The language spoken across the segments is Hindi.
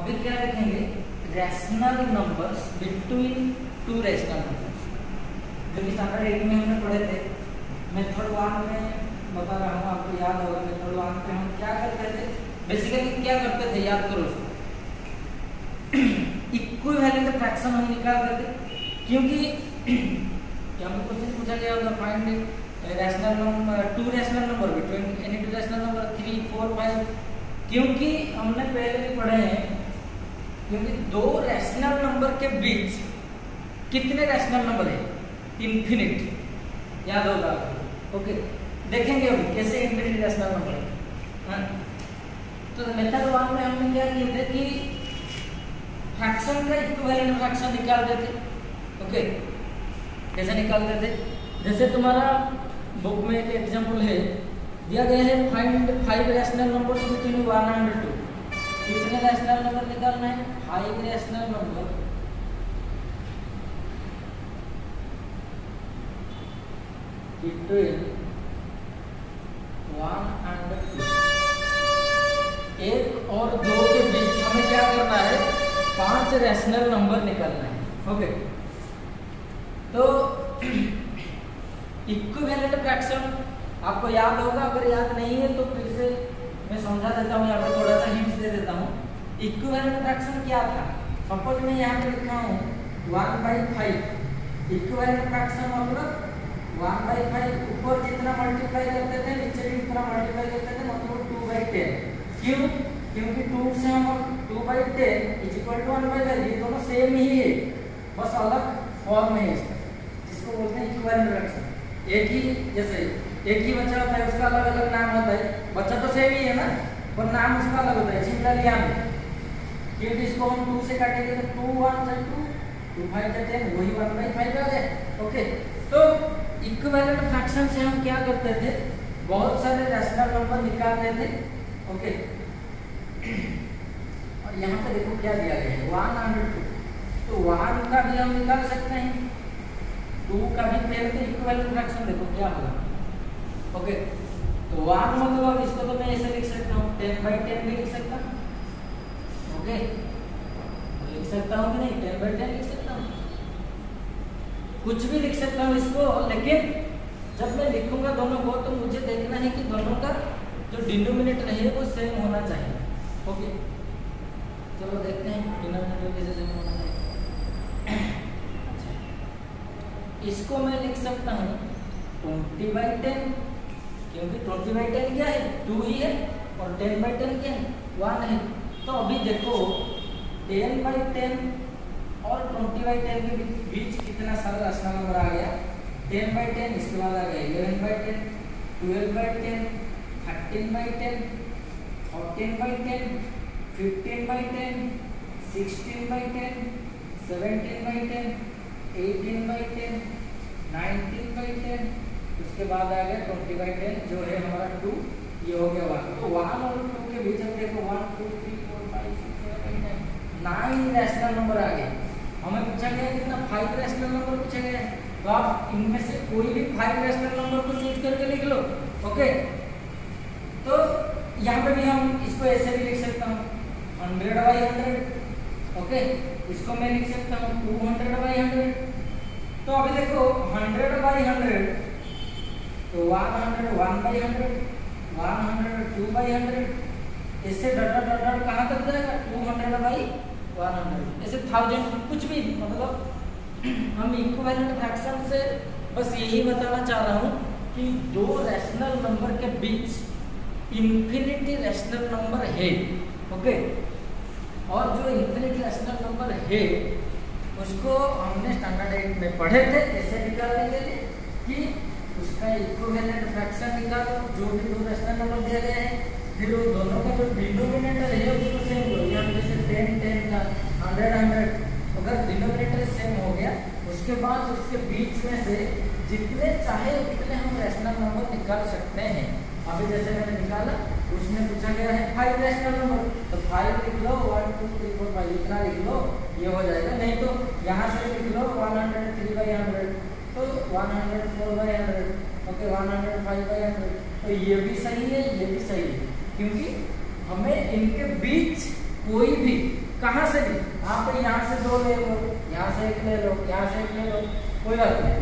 अभी क्या लिखेंगे, rational numbers between two rational numbers, जो कि स्टैंडर्ड 8 में हमने पढ़े थे। मेथड 1 में बता रहा हूँ, आपको याद होगा मेथड 1 पे हम क्या करते थे, बेसिकली क्या करते थे, याद करो उसको। इक्विवेलेंट फ्रैक्शन हम निकालते थे, क्योंकि क्या हमें क्वेश्चन पूछा गया होगा, find rational number, to rational number between any two rational number 3, 4, 5, क्योंकि हमने पहले भी पढ़े हैं, क्योंकि दो रैशनल नंबर के बीच कितने रैशनल नंबर है, इन्फिनिट, याद होगा आपको। ओके, देखेंगे अभी कैसे इन्फिनिट रैशनल नंबर है। तो मेथड 1 में हमने क्या किए थे कि फ्रैक्शन का इक्विवेलेंट फ्रैक्शन निकालते थे। ओके, कैसे निकालते थे, जैसे तुम्हारा बुक में एक एग्जांपल है, दिया गया है find 5 rational numbers between 1 and 2। कितने रैशनल नंबर निकालना है, 5 रैशनल नंबर बिटवीन 1 and 2। 1 और 2 के बीच हमें क्या करना है, 5 रैशनल नंबर निकालना है। ओके, तो इक्विवेलेंट फ्रैक्शन आपको याद होगा, अगर याद नहीं है तो फिर से मैं समझा देता हूँ, यहाँ पे थोड़ा सा हिंट दे देता हूँ। इक्विवेलेंट फ्रैक्शन क्या था, सपोज मैं यहाँ पे लिखा हूँ 1/5। इक्विवेलेंट फ्रैक्शन मतलब 1/5 ऊपर जितना मल्टीप्लाई करते थे नीचे भी उतना मल्टीप्लाई करते थे, मतलब 2/10। क्यों, क्योंकि 2 से हम 2/10 = 1/5, ये दोनों सेम ही है, बस अलग फॉर्म है इसका, जिसको बोलते हैं इक्विवेलेंट फ्रैक्शन। एक ही, जैसे एक ही बच्चा होता है, उसका अलग अलग नाम होता है, बच्चा तो सेम ही है ना, पर नाम उसका अलग होता है। सिमिलरली यहाँ पे क्योंकि इसको हम 2 से काटेंगे तो 2 1 2, 2 5 10, वही 1/5 आ गया। ओके, तो इक्विवेलेंट फ्रैक्शन से हम क्या करते थे, बहुत सारे रैशनल नंबर निकालते थे। ओके, और यहाँ पे देखो क्या दिया गया है, 1 and 2, तो 1 का भी हम निकाल सकते हैं, 2 का भी पहले तो इक्विवेलेंट फ्रैक्शन देखो क्या होगा। ओके, तो 1 मतलब इसको तो मैं ऐसे लिख सकता हूँ, 10/10 भी लिख सकता हूँ। ओके, लिख सकता हूँ कि नहीं, 10/10 लिख सकता हूँ, कुछ भी लिख सकता हूँ इसको, लेकिन जब मैं लिखूंगा दोनों को तो मुझे देखना है कि दोनों का जो डिनोमिनेटर है वो सेम होना चाहिए। ओके, चलो देखते हैं डिनोमिनेटर कैसे सेम होना चाहिए। इसको मैं लिख सकता हूँ 20/10, क्योंकि 20/10 क्या है, 2 ही है, और 10/10 क्या है, 1 है। तो अभी देखो 10/10 और 20/10 के बीच कितना सारा रैशनल नंबर आ गया, 10/10, इसके बाद आ गया 11/10, 12/10, 13/10, 14/10, 15/10, 16/10, 17/10, 18/10, 19/10, उसके बाद आ गया 20/10, जो है हमारा 2, ये हो गया 1। तो 1 और 2 के बीच हम देखो 1 2 3 4 5 6 7 8 9 रैशनल नंबर आ गए। हमें पूछा गया कितना, 5 रैशनल नंबर पूछा गया है, तो आप इनमें से कोई भी 5 रैशनल नंबर को चूज करके लिख लो। ओके, तो यहाँ पे भी हम इसको ऐसे भी लिख सकता हूँ 100/100। ओके, इसको मैं लिख सकता हूँ 200/100। तो अभी देखो 100/100, तो 100 1/100, 100 2/100, इससे डट कहाँ तक जाएगा, 200/100, ऐसे 1000, कुछ भी, मतलब हम इक्विवेलेंट फ्रैक्शन से बस यही बताना चाह रहा हूँ कि दो रैशनल नंबर के बीच इन्फिनिटी रैशनल नंबर है। ओके, और जो इन्फिनिटी रैशनल नंबर है उसको हमने स्टैंडर्ड 8 में पढ़े थे, ऐसे निकालने के लिए कि उसका इक्विवेलेंट फ्रैक्शन निकालो, जो भी दो रैशनल नंबर दिया गया है, फिर वो दोनों का जो डिनोमिनेटर है उसको सेम करो। यहाँ जैसे 10 10 का 100 100, अगर डिनोमिनेटर सेम हो गया, उसके बाद उसके बीच में से जितने चाहे उतने हम रैशनल नंबर निकाल सकते हैं। अभी जैसे मैंने निकाला, उसमें पूछा गया है 5 रैशनल नंबर, तो 5 लिख लो, 1 2 3 4 5 इतना लिख लो, ये हो जाएगा। नहीं तो यहाँ से लिख लो 103/100, तो 104/100, ओके 105/100, तो ये भी सही है, ये भी सही है, क्योंकि हमें इनके बीच कोई भी कहाँ से भी आप यहाँ से 2 ले लो, यहाँ से 1 ले लो, यहाँ से 1 ले लो, कोई बात नहीं।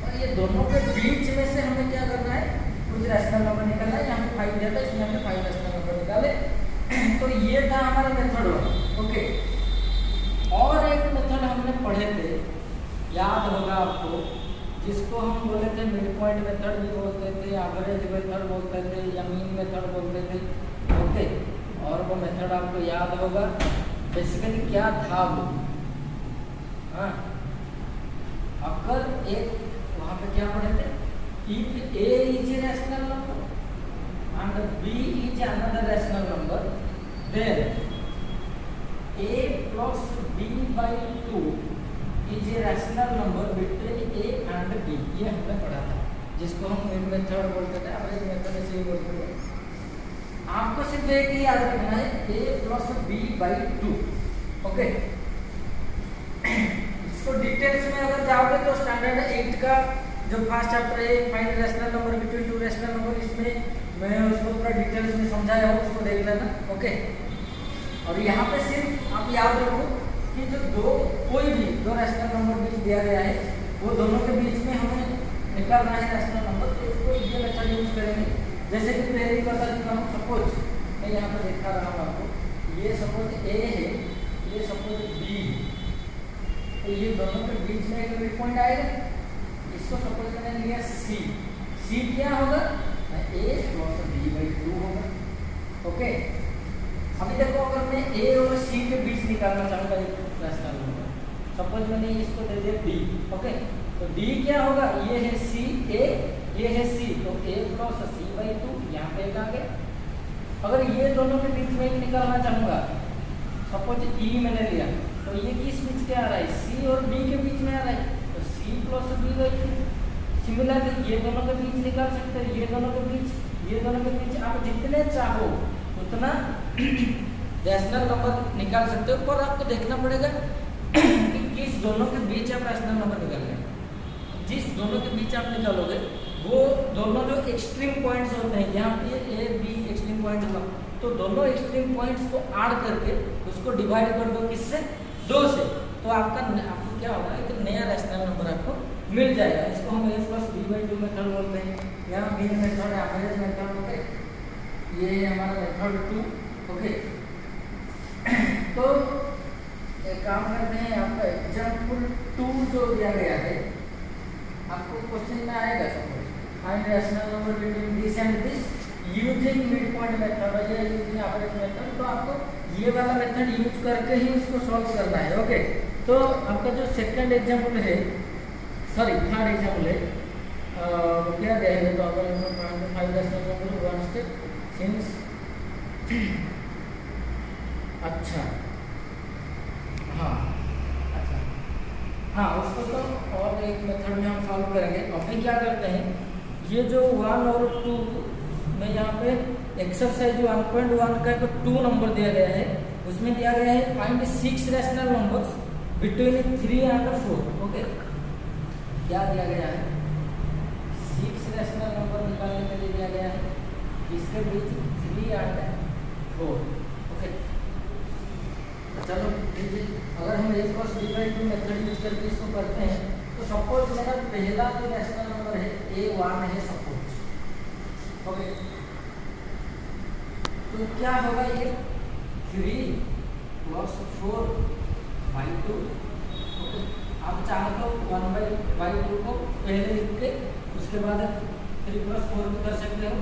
और ये दोनों के बीच में से हमें क्या करना है, कुछ रैशनल नंबर निकालना है। यहाँ पे 5 दिया था, इसमें हमने 5 रैशनल नंबर निकाले। तो ये था हमारा मेथड 1। ओके, और एक मेथड हमने पढ़े थे, याद होगा आपको, जिसको हम बोले थे मिड पॉइंट मेथड भी बोलते थे, एवरेज मेथड बोलते थे, या मीन मेथड बोलते थे। ओके, और वो मेथड आपको याद होगा बेसिकली क्या था वो। हाँ, अगर एक वहाँ पे क्या पढ़े थे, if A is a rational number and b is another rational number, then a plus b by 2 is a rational number between a and b। ये हमने पढ़ा था, जिसको हम मिड मेथड बोलते थे, एवरेज मेथड ऐसे ही बोलते थे। आपको सिर्फ एक ही याद रखना है, a plus b by 2। Okay, इसको डिटेल्स में अगर जाओगे तो स्टैंडर्ड 8 का जो फर्स्ट चैप्टर है, find rational number between 2 rational number, इसमें मैं उसको पूरा डिटेल्स में समझाया हूँ, उसको देख लेना। ओके, और यहाँ पे सिर्फ आप याद रखो कि जो कोई भी 2 रैशनल नंबर बीच दिया गया है, वो दोनों के बीच में हमें निकालना है रैशनल नंबर। तो इसको ये मेथड यूज करेंगे, जैसे कि पहले ही बता चुका हूँ। सपोज मैं यहाँ पे दिखा रहा हूँ आपको, ये सपोज ए है, ये सपोज बी है, तो ये दोनों के बीच में एक मिड पॉइंट आएगा। इसको सपोज मैंने लिया सी, सी क्या होगा, a plus b by 2 होगा। ओके, अभी देखो अगर मैं a और c के बीच निकालना चाहूँगा एक रैशनल नंबर, सपोज मैंने इसको दे दिया b। ओके, तो d क्या होगा, ये है c a, ये है c, तो a plus c by 2, यहाँ पे एक आ गया। अगर ये दोनों के बीच में एक निकालना चाहूँगा, सपोज e मैंने लिया, तो ये किस बीच के आ रहा है, c और b के बीच में आ रहा है, तो c plus b by 2। Similarly ये दोनों के बीच निकाल सकते हैं, ये दोनों के बीच, ये दोनों के बीच, आप जितने चाहो उतना रैशनल नंबर निकाल सकते हो, पर आपको देखना पड़ेगा कि किस दोनों के बीच आप रैशनल नंबर निकाल रहे हैं। जिस दोनों के बीच आप निकालोगे वो दोनों जो एक्सट्रीम पॉइंट्स होते हैं, यहाँ पे ए बी एक्सट्रीम पॉइंट होगा, तो दोनों एक्सट्रीम पॉइंट्स को ऐड करके उसको डिवाइड कर दो, किससे, 2 से, तो आपको क्या होगा, एक नया रैशनल नंबर आपको मिल जाएगा। इसको हम a plus b by 2 method बोलते हैं, या mean method, average method. Okay, ये है हमारा मेथड 2। ओके, तो एक काम करते हैं, आपका एग्जाम्पल 2 जो दिया गया है, आपको क्वेश्चन में आएगा, suppose find rational number between this and this using mid point method या यूजिंग एवरेज मेथड। तो आपको ये वाला मेथड यूज करके ही उसको सॉल्व करना है। ओके, तो आपका जो सेकंड एग्जाम्पल है, सॉरी थर्ड एग्जाम्पल है, क्या दिया है, तो अगर 5 रैशनल नंबर 1 स्टेप सिंस, अच्छा हाँ, अच्छा हाँ, उसको तो और एक मेथड में हम सॉल्व करेंगे। अभी क्या करते हैं, ये जो 1 और 2 में यहाँ पे एक्सरसाइज 1.1 का 2 नंबर दिया गया है, उसमें दिया गया है find 6 rational numbers between 3 and 4। Okay, क्या दिया गया है, 6 रैशनल नंबर निकालने के लिए दिया गया है, इसके बीच 3 एंड 4। ओके, चलो अगर हम a plus b by 2 method use करके इसको करते हैं, तो सपोज मेरा पहला जो रैशनल नंबर है a1 है, सपोज। ओके, तो क्या होगा, ये 3 plus 4 by 2। ओके, आप चाहे तो 1/2 को पहले लिख के उसके बाद 3 plus 4 भी कर सकते हो,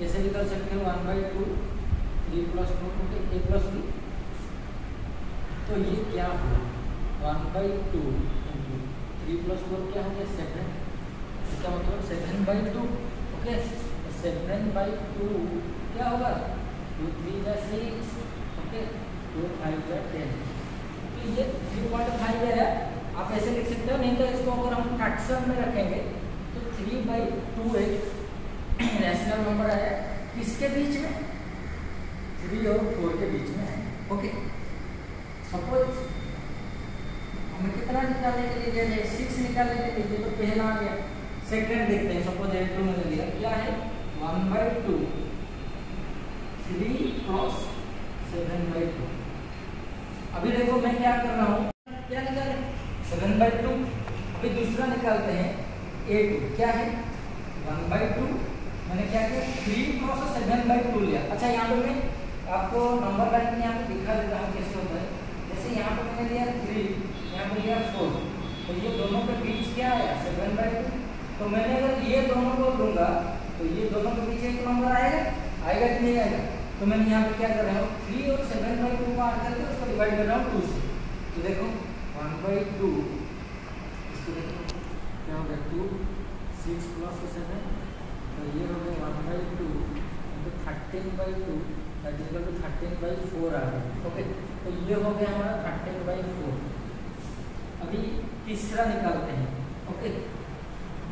ऐसे भी कर सकते हो 1/2 3 plus 4 को a plus b। तो ये क्या हुआ, 1/2 इंटू 3 plus 4 क्या हो गया, 7। इसका मतलब 7/2। ओके, 7/2 क्या होगा, 2 3 जा 6। ओके, 2 5 जा 10। तो ये 3.5 है, आप ऐसे लिख सकते हो। नहीं तो इसको अगर हम फ्रैक्शन में रखेंगे तो 3/2 एक रैशनल नंबर है, किसके बीच में, 3 और 4 के बीच में है। ओके, सपोज हमें कितना निकालने के लिए दिया जाए, 6 निकालने के लिए, तो पहला आ गया। सेकंड देखते हैं, सपोज a2 मैंने लिया, क्या है 1/2 3 क्रॉस 7/2। अभी मैं क्या कर रहा हूँ, क्या निकाले 7/2। अभी दूसरा निकालते हैं A2, क्या है 1/2। मैंने क्या किया 3 क्रॉस 7/2 लिया। अच्छा यहाँ पे मैं आपको नंबर लाइन में यहाँ पे दिखा देता हूँ कैसे होता है। जैसे यहाँ पे मैंने लिया 3, यहाँ पे लिया 4, तो ये दोनों के बीच क्या आया 7/2। तो मैंने अगर ये दोनों को लूंगा तो ये दोनों के बीच एक नंबर आएगा कि नहीं आएगा। तो मैंने यहाँ पे क्या कर रहा हूँ 3 और 7/2 को ऐड करके उसको डिवाइड कर रहा हूँ 2 से। तो देखो 1/2, इसको देखो क्या हो गया 2, 6 + 7, तो ये हो गया 1/2 into 13/2 that is equal to 13/4 आ गया। ओके, तो ये हो गया हमारा 13/4। अभी तीसरा निकालते हैं। ओके,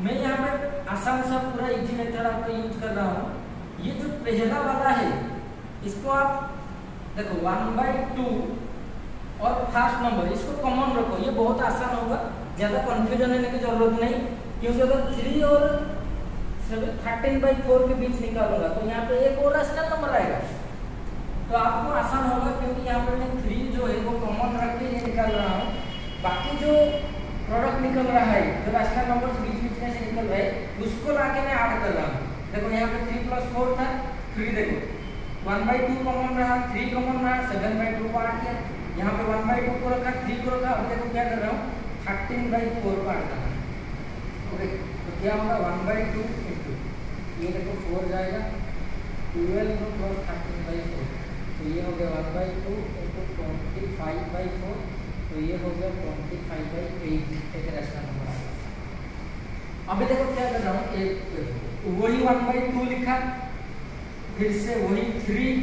मैं यहाँ पे आसान सा पूरा इजी मेथड आपको यूज कर रहा हूँ। ये जो पहला वाला है इसको आप देखो 1/2 और फर्स्ट नंबर इसको कॉमन रखो, ये बहुत आसान होगा, ज़्यादा कंफ्यूजन होने की जरूरत नहीं। क्योंकि अगर 3 और 13/4 के बीच निकालूंगा तो यहाँ पे एक और राशनल नंबर आएगा, तो आपको आसान होगा। क्योंकि यहाँ पे मैं 3 जो है वो कॉमन रख के ये निकाल रहा हूँ। बाकी जो प्रोडक्ट निकल रहा है, जो राशनल नंबर बीच बीच में से निकल रहा है, उसको लाके मैं ऐड कर रहा हूँ। देखो यहाँ पे 3 + 4 था, 3 देखो 1/2 कॉमन रहा, 3 कॉमन रहा, 7/2 को ऐड किया। यहाँ पे 1/2 को रखा, 3 को रखा। अब देखो क्या कर रहा हूँ 13/4 को ऐड कर रहा हूँ। ओके, तो क्या होगा 1/2 इंटू ये देखो 4 जाएगा 12 + 13/4, तो ये हो गया 1/2 इंटू 25/4, तो ये हो गया 25/8 एक रेशनल नंबर आ गया। अभी देखो क्या कर रहा हूँ, एक वही 1/2 लिखा, फिर से वही 3,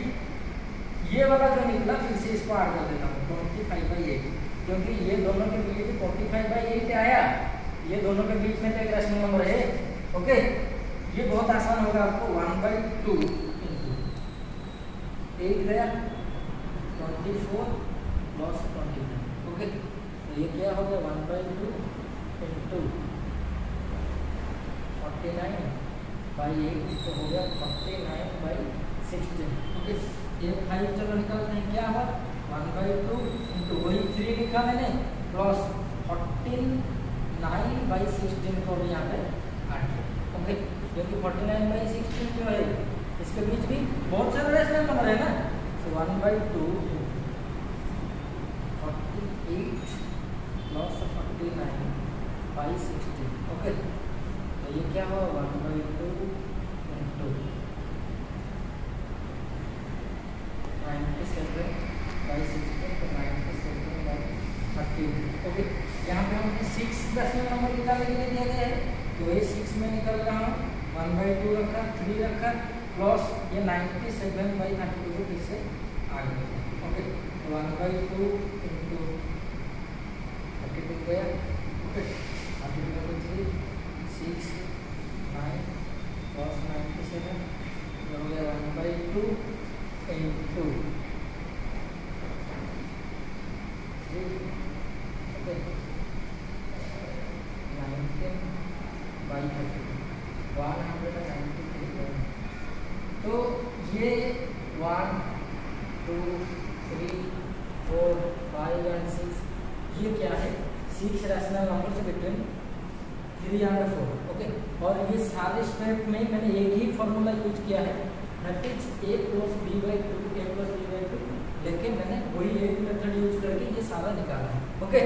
ये वाला जो निकला फिर से इसको ऐड कर देता हूँ 25/8, क्योंकि ये दोनों के बीच 45/8 आया, ये दोनों के बीच में तो एक रेशनल नंबर है। ओके, ये बहुत आसान होगा आपको। 1/2 इंटू 8 गया 24 + 25। ओके, तो ये क्या हो गया 1/2 इंटू 49/8, तो हो गया 49/16। ओके, ये 5 चलो निकालते हैं, क्या हुआ 1/2 इंटू वही 3 लिखा मैंने प्लस 49/16 को भी यहाँ पे ऐड किया। ओके, क्योंकि 49/16 जो है इसके बीच भी बहुत सारे रेशनल नंबर है ना, तो 1/2 48 + 49/16। ओके, तो ये क्या हुआ 1/2 इंटू 97/16, तो 97/13। ओके, यहाँ पे हमने 6 रेशनल नंबर निकालने के लिए दिया गया है, तो ये 6 में निकल रहा हूँ 1/2 रखा, 3 रखा, प्लस ये 97/32 को फिर से आगे। ओके, 1/2 इंटू 32 गया। ओके, 3 6 9 + 97 हो गया 1/2 इंटू 3। ओके, 19/32 193। तो ये 1 2 3 4 5 और 6 ये क्या है 6 रैशनल नंबर से बिटवीन 3 और 4। ओके, और ये सारे स्टेप में मैंने एक ही फॉर्मूला यूज किया है, that is a + b/2, a + b/2, लेकिन मैंने वही एक मेथड यूज करके ये सारा निकाला है। ओके,